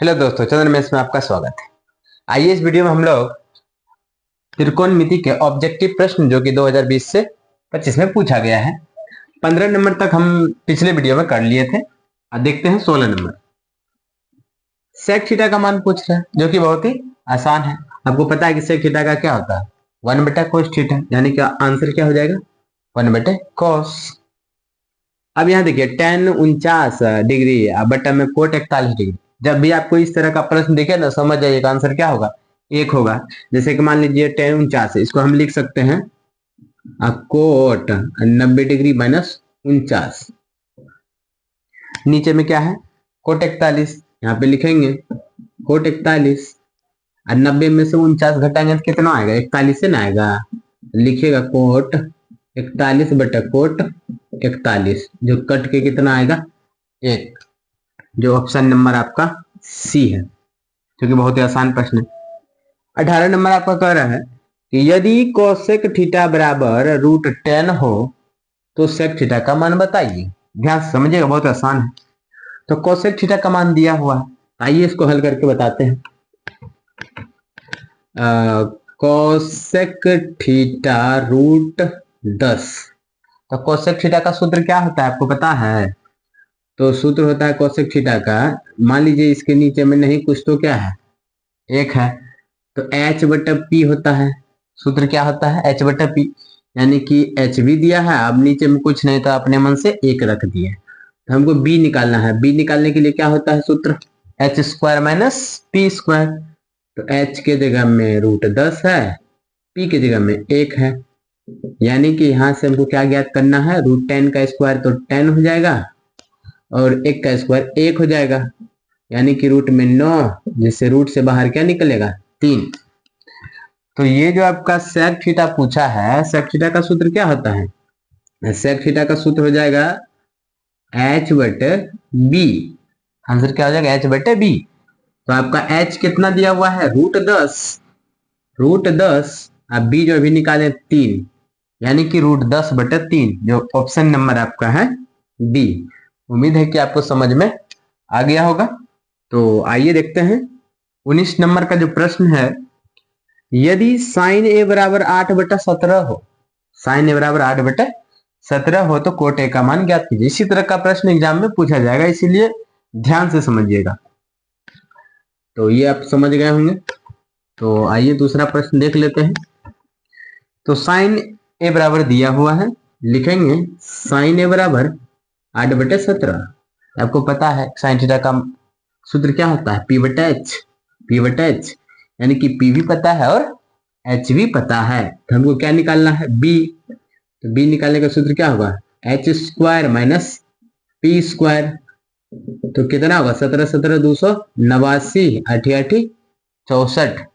Hello दोस्तों, चंद्र mess में आपका स्वागत है। आइए इस वीडियो में हम लोग त्रिकोणमिति के ऑब्जेक्टिव प्रश्न जो कि 2020 से 25 में पूछा गया है। 15 नंबर तक हम पिछले वीडियो में कर लिए थे। अब देखते हैं 16 नंबर। सेक थीटा का मान पूछ रहा है जो कि बहुत ही आसान है। आपको पता है कि सेक थीटा का क्या होता है, 1/cos थीटा, यानी कि आंसर क्या हो जाएगा 1/cos। अब यहाँ देखिए tan 49 डिग्री बटा में कोट 41 डिग्री। जब भी आपको इस तरह का प्रश्न दिखे ना, समझ जाइएगा आंसर क्या होगा, एक होगा। जैसे कि मान लीजिए tan 49 है, इसको हम लिख सकते हैं कोट 90 डिग्री माइनस 49। नीचे में क्या है कोट 41, यहाँ पे लिखेंगे कोट 41 और 90 में से 49 घटाएंगे तो कितना आएगा, 41 से ना आएगा। लिखिएगा कोट 41 बटा कोट 41, जो कट के कितना आएगा 1, जो ऑप्शन नंबर आपका सी है, जो कि बहुत ही आसान प्रश्न है। 18 नंबर आपका कह रहा है कि यदि कोसेक थीटा बराबर √10 हो तो सेक थीटा का मान बताइए। ध्यान से समझिएगा, बहुत आसान है। तो कोसेक थीटा का मान दिया हुआ है, आइए इसको हल करके बताते हैं। कोसेक थीटा √10, तो कोसेक थीटा का सूत्र क्या होता है आपको पता है? तो सूत्र होता है कोसेक थीटा का, मान लीजिए इसके नीचे में नहीं कुछ तो क्या है, एक है, तो h/p होता है। सूत्र क्या होता है h/p, यानी कि h भी दिया है, अब नीचे में कुछ नहीं तो अपने मन से एक रख दिए। तो हमको b निकालना है, b निकालने के लिए क्या होता है सूत्र, h² माइनस p²। तो h के जगह में √10 है, p की जगह में 1 है, यानी कि यहां से हमको क्या ज्ञात करना है, √10 का स्क्वायर तो 10 हो जाएगा और 1 का स्क्वायर 1 हो जाएगा, यानी कि रूट में 9, जिससे रूट से बाहर क्या निकलेगा 3। तो ये जो आपका सेक थीटा पूछा है, सेक थीटा का सूत्र क्या होता है? सेक थीटा का सूत्र हो जाएगा h/b। आंसर क्या हो जाएगा h/b। तो आपका h कितना दिया हुआ है √10, अब b जो अभी निकाले 3, यानी कि √10/3, जो ऑप्शन नंबर आपका है बी। उम्मीद है कि आपको समझ में आ गया होगा। तो आइए देखते हैं 19 नंबर का जो प्रश्न है, यदि sin a बराबर 8/17 हो, sin a बराबर 8/17 हो तो कोट a का मान ज्ञात कीजिए। इसी तरह का प्रश्न एग्जाम में पूछा जाएगा, इसीलिए ध्यान से समझिएगा। तो ये आप समझ गए होंगे। तो आइए दूसरा प्रश्न देख लेते हैं। तो sin a बराबर दिया हुआ है, लिखेंगे sin a बराबर 8/17। आपको पता है साइन थीटा का सूत्र क्या होता है p/h, यानी कि p भी पता है और h भी पता है। तो हमको क्या निकालना है b, तो b निकालने का सूत्र क्या होगा h² माइनस p²। तो कितना होगा 17 17 289, 8 8 64।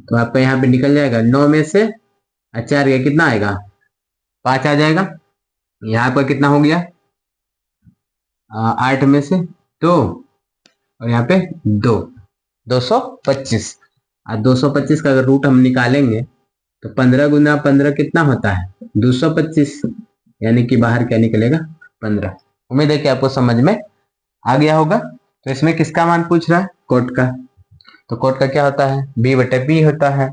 तो आपका यहाँ पे निकल जाएगा 9 में से 4 गया, कितना आएगा 5 आ जाएगा। यहाँ पर कितना हो गया 8 में से 2 और यहाँ पे 225। और 225 का अगर रूट हम निकालेंगे तो 15 गुना 15 कितना होता है 225, यानी कि बाहर क्या निकलेगा 15। उम्मीद है कि आपको समझ में आ गया होगा। तो इसमें किसका मान पूछ रहा है, कोट का। तो कोट का क्या होता है b/p होता है।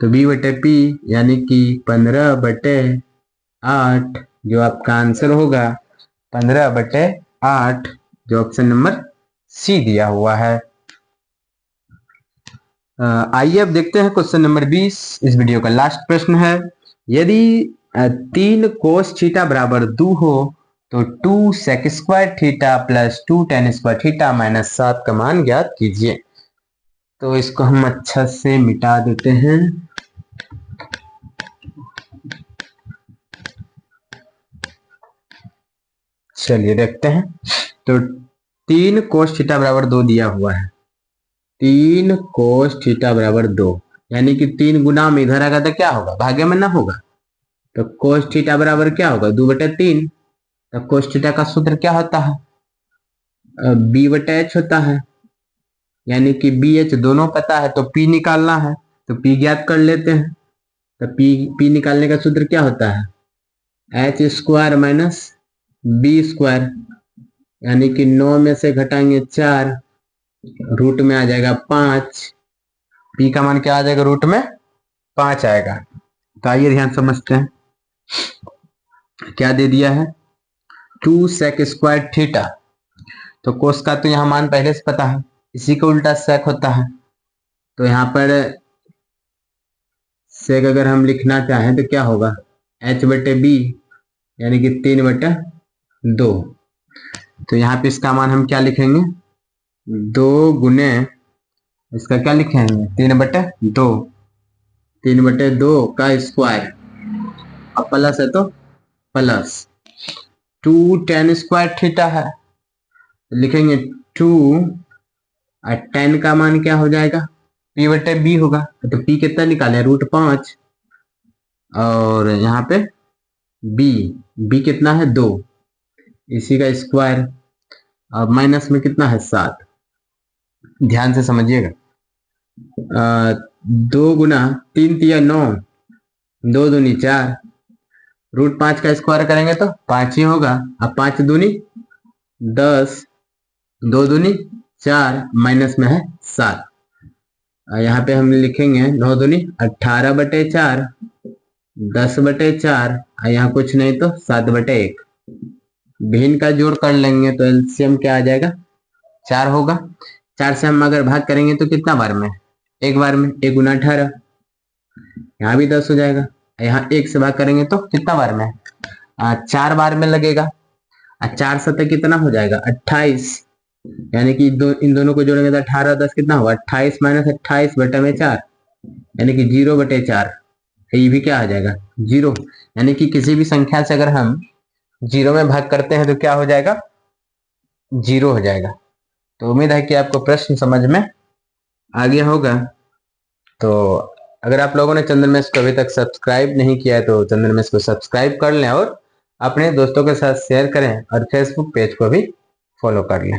तो b/p यानी कि 15/8, जो आपका आंसर होगा 15/8, जो ऑप्शन नंबर सी दिया हुआ है। आइए अब देखते हैं क्वेश्चन नंबर 20, इस वीडियो का लास्ट प्रश्न है। यदि 3 cos थीटा बराबर 2 हो तो 2 sec² theta plus 2 tan² theta minus 7 का मान ज्ञात कीजिए। तो इसको हम अच्छा से मिटा देते हैं। चलिए देखते हैं। तो 3 cos थीटा बराबर 2 दिया हुआ है, 3 cos थीटा बराबर 2, यानी कि 3 गुना में इधर आएगा तो क्या होगा भागे में ना होगा। तो cos थीटा बराबर क्या होगा 2/3। तो cos थीटा का सूत्र क्या होता है b/h होता है, यानी कि bh दोनों पता है तो p निकालना है, तो p ज्ञात कर लेते हैं। तो p निकालने का सूत्र क्या होता है h² माइनस b², यानी कि 9 में से घटाएंगे 4 रूट में आ जाएगा 5, p का मान क्या आ जाएगा, रूट में 5 आएगा। तो आइए ध्यान समझते हैं, क्या दे दिया है 2 sec स्क्वायर थीटा। तो कोस का तो यहाँ मान पहले से पता है, इसी का उल्टा सेक होता है। तो यहाँ पर सेक अगर हम लिखना चाहें तो क्या होगा, h/b यानी कि 3/2। तो यहाँ पे इसका मान हम क्या लिखेंगे, 2 गुने इसका क्या लिखेंगे 3/2, 3/2 का स्क्वायर, अब प्लस है तो प्लस 2 tan स्क्वायर थीटा है, लिखेंगे 2 और tan का मान क्या हो जाएगा p/b होगा। तो p कितना निकाले, √5, और यहाँ पे b कितना है 2, इसी का स्क्वायर, और माइनस में कितना है 7। ध्यान से समझिएगा, 2 गुना 3 तिया 9, 2 दूनी 4, √5 का स्क्वायर करेंगे तो 5 ही होगा। अब 5 दूनी 10, 2 दूनी 4, माइनस में है 7। यहाँ पे हम लिखेंगे 9 दूनी 18/4, 10/4, यहाँ कुछ नहीं तो 7/1। भिन्न का जोड़ कर लेंगे तो एलसीएम क्या आ जाएगा 4 होगा। 4 से हम अगर भाग करेंगे तो कितना बार में, एक बार में, 1 गुना 18, यहाँ भी 10 हो जाएगा। यहाँ 1 से भाग करेंगे तो कितना बार में, 4 बार में लगेगा। 4 सतह कितना हो जाएगा 28, यानी कि इन दोनों को जोड़ेंगे तो 18 10 कितना होगा 28 माइनस 28/4, यानी कि 0/4। ये भी क्या आ जाएगा 0, यानी कि किसी भी संख्या से अगर हम 0 में भाग करते हैं तो क्या हो जाएगा 0 हो जाएगा। तो उम्मीद है कि आपको प्रश्न समझ में आ गया होगा। तो अगर आप लोगों ने चंदन मेस को अभी तक सब्सक्राइब नहीं किया है तो चंदन मेस को सब्सक्राइब कर लें और अपने दोस्तों के साथ शेयर करें और फेसबुक पेज को भी फॉलो कर लें।